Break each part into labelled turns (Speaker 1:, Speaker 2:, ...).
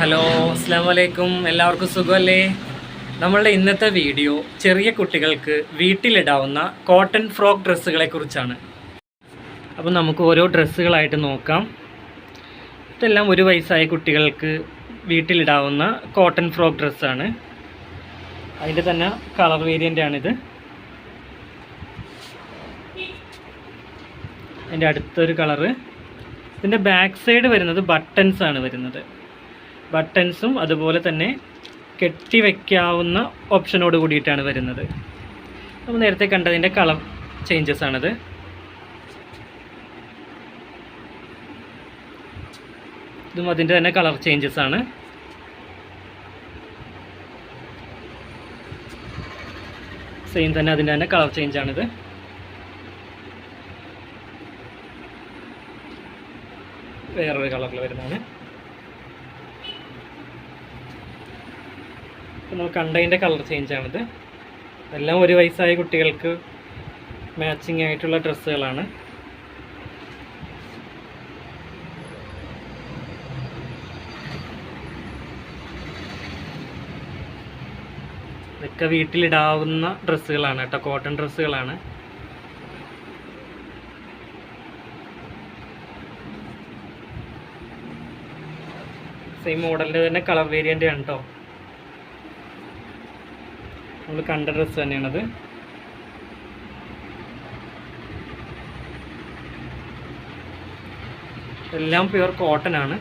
Speaker 1: Hello, അസ്സാം വലൈക്കും. എല്ലാവർക്കും സുഖമല്ലേ? നമ്മളുടെ ഇന്നത്തെ വീഡിയോ ചെറിയ കുട്ടികൾക്ക് വീട്ടിലിടാവുന്ന കോട്ടൺ ഫ്രോക്ക് ഡ്രസ്സുകളെ കുറിച്ചാണ്. അപ്പോൾ നമുക്ക് ഓരോ ഡ്രസ്സുകളായിട്ട് നോക്കാം. ഇതെല്ലാം 1 വയസ്സായ കുട്ടികൾക്ക് വീട്ടിലിടാവുന്ന കോട്ടൺ ഫ്രോക്ക് ഡ്രസ്സാണ്. അതിൻ്റെ തന്നെ കളർ വേരിയൻ്റ് ആണിത്. അതിൻ്റെ അടുത്തൊരു കളറ്. ഇതിൻ്റെ ബാക്ക് സൈഡ് വരുന്നത് ബട്ടൺസ് ആണ് വരുന്നത്. ബട്ടൺസും അതുപോലെ തന്നെ കെട്ടി വയ്ക്കാവുന്ന ഓപ്ഷനോട് കൂടിയിട്ടാണ് വരുന്നത്. നമ്മൾ നേരത്തെ കണ്ടതിൻ്റെ കളർ ചേഞ്ചസ് ആണിത്. ഇതും അതിൻ്റെ തന്നെ കളർ ചേഞ്ചസ് ആണ്. സെയിം തന്നെ അതിൻ്റെ തന്നെ കളർ ചേഞ്ച് ആണിത്. വേറൊരു കളറിൽ വരുന്നതാണ്. നമ്മൾ കണ്ടതിൻ്റെ കളർ ചേഞ്ച് ആണിത്. എല്ലാം 1 വയസ്സായ കുട്ടികൾക്ക് മാച്ചിങ് ആയിട്ടുള്ള ഡ്രസ്സുകളാണ്. ഇതൊക്കെ വീട്ടിലിടാവുന്ന ഡ്രസ്സുകളാണ് കേട്ടോ, കോട്ടൺ ഡ്രസ്സുകളാണ്. സെയിം മോഡലിൻ്റെ തന്നെ കളർ വേരിയൻ്റ് ആണ് കേട്ടോ. നമ്മൾ കണ്ട ഡ്രസ്സ് തന്നെയാണത്. എല്ലാം പ്യുവർ കോട്ടൺ ആണ്.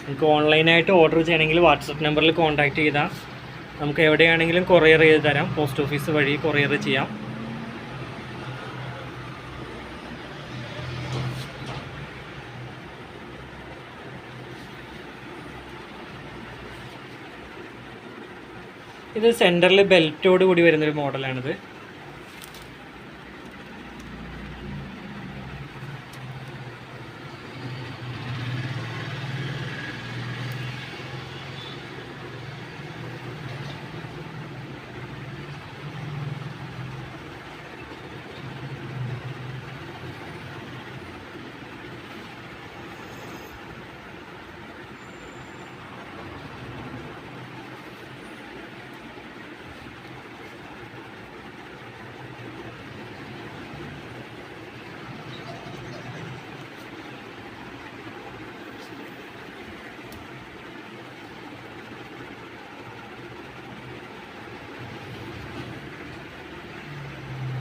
Speaker 1: നമുക്ക് ഓൺലൈനായിട്ട് ഓർഡർ ചെയ്യണമെങ്കിൽ വാട്സപ്പ് നമ്പറിൽ കോൺടാക്റ്റ് ചെയ്താൽ നമുക്ക് എവിടെയാണെങ്കിലും കൊറിയർ ചെയ്ത് തരാം. പോസ്റ്റ് ഓഫീസ് വഴി കൊറിയർ ചെയ്യാം. ഇത് സെൻറ്ററിൽ ബെൽറ്റോട് കൂടി വരുന്നൊരു മോഡലാണിത്.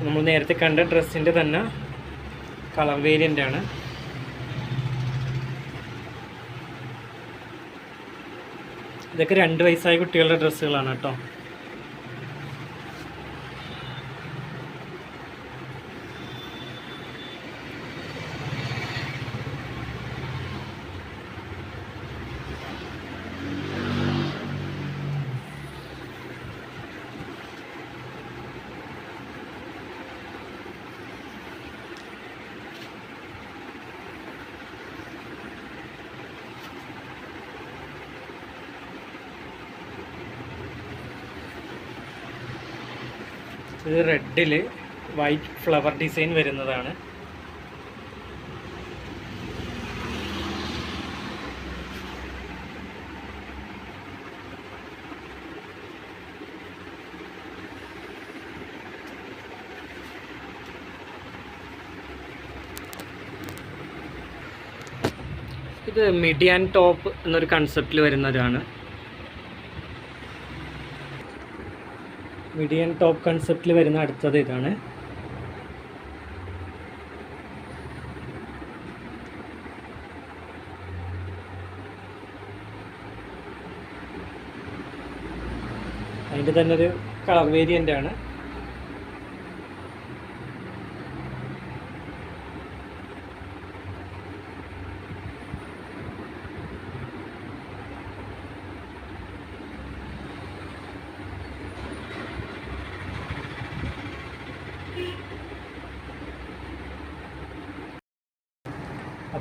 Speaker 1: നമ്മൾ നേരത്തെ കണ്ട ഡ്രസ്സിൻ്റെ തന്നെ കളർ വേരിയൻ്റ് ആണ്. ഇതൊക്കെ 2 വയസ്സായ കുട്ടികളുടെ ഡ്രസ്സുകളാണ് കേട്ടോ. ഇത് റെഡിൽ വൈറ്റ് ഫ്ലവർ ഡിസൈൻ വരുന്നതാണ്. ഇത് മിഡി ആൻഡ് ടോപ്പ് എന്നൊരു കൺസെപ്റ്റിൽ വരുന്നതാണ്. മിഡി ആൻഡ് ടോപ്പ് കൺസെപ്റ്റിൽ വരുന്ന അടുത്തത് ഇതാണ്. അതിൻ്റെ തന്നെ ഒരു കളർ വേരിയൻ്റ് ആണ്.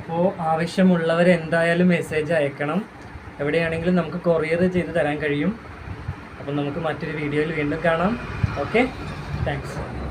Speaker 1: അപ്പോൾ ആവശ്യമുള്ളവർ എന്തായാലും മെസ്സേജ് അയക്കണം. എവിടെയാണെങ്കിലും നമുക്ക് കൊറിയർ ചെയ്ത് തരാൻ കഴിയും. അപ്പം നമുക്ക് മറ്റൊരു വീഡിയോയിൽ വീണ്ടും കാണാം. Okay, thanks.